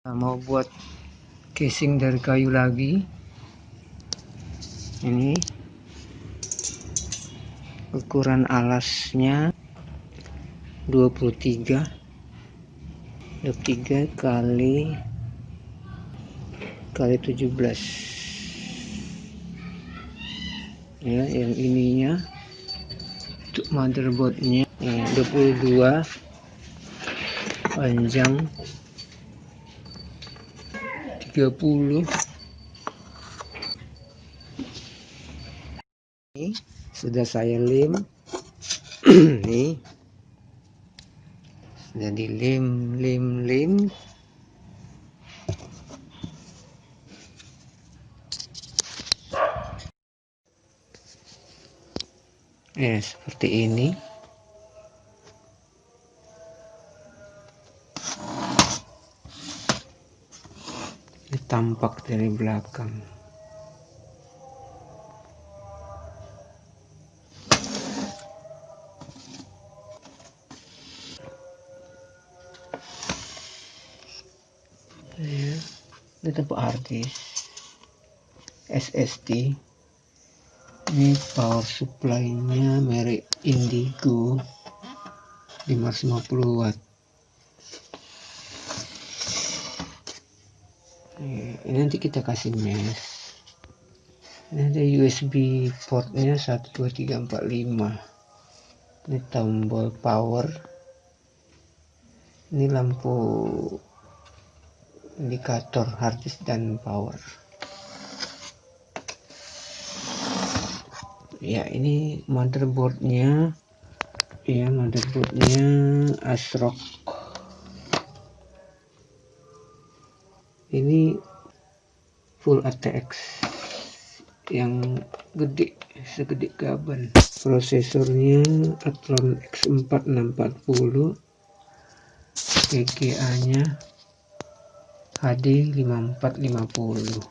Mau buat casing dari kayu lagi. Ini ukuran alasnya 23 kali 17 ya. Yang ininya untuk motherboardnya 22, panjang 30. Ini sudah saya lem. Nih sudah dilem. Seperti ini. Ini tampak dari belakang. Ini tempat harddisk SSD. Ini power supply-nya merek Indigo 550 watt. Ini nanti kita kasih mesh. Ini ada USB portnya 1 2 3 4 5. Ini tombol power. Ini lampu indikator harddisk dan power. Ya, ini motherboardnya. Ya, motherboardnya ASRock. Ini full ATX yang gede, segede gaban. Prosesornya Athlon X4 640. VGA nya HD 5450.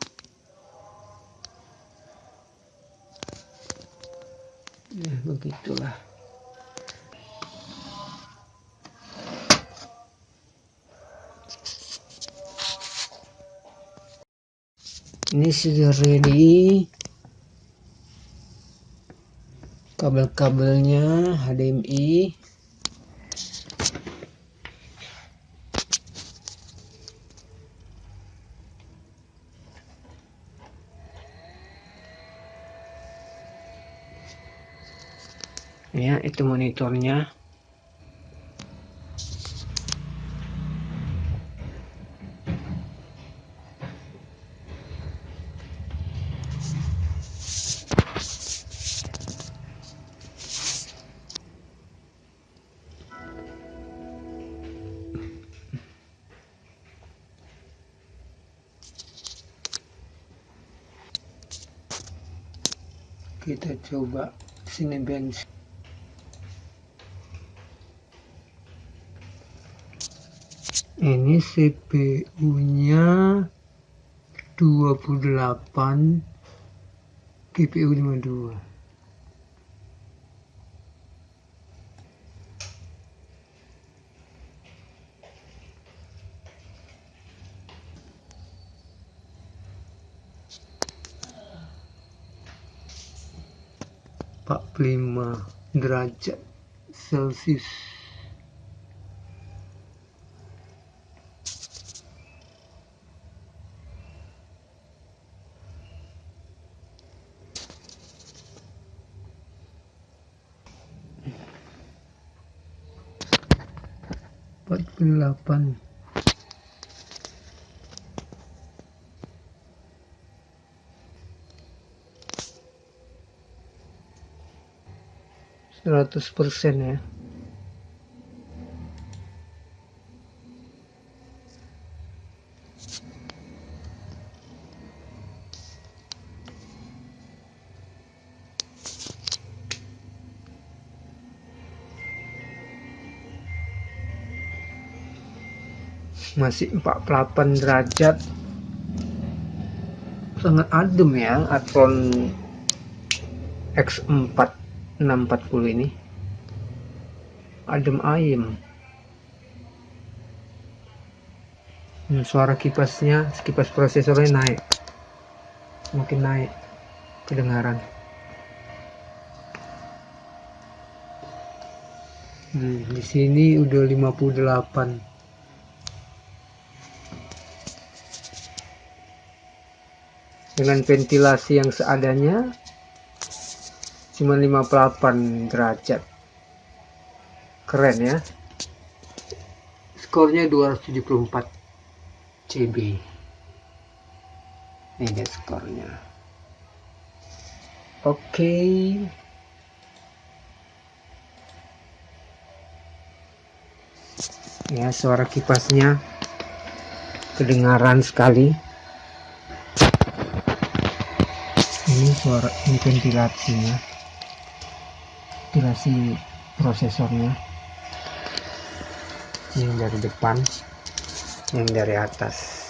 Ya, begitulah. Ini sudah ready. Kabel-kabelnya HDMI. Ya, itu monitornya. Kita coba sini bench. Ini CPU-nya 28, GPU 52. Pak 5 derajat Celcius. Empat puluh 100% ya. Masih 48 derajat. Sangat adem ya Athlon X4 640 ini. Adem ayem. Suara kipasnya, kipas prosesornya naik, semakin naik kedengaran. Di sini udah 58. Dengan ventilasi yang seadanya cuma 58 derajat. Keren ya. Skornya 274 CB. Ini dia skornya. Oke. Ya, suara kipasnya kedengaran sekali. Ini suara, ini ventilasinya, ventilasi prosesornya, yang dari depan, yang dari atas.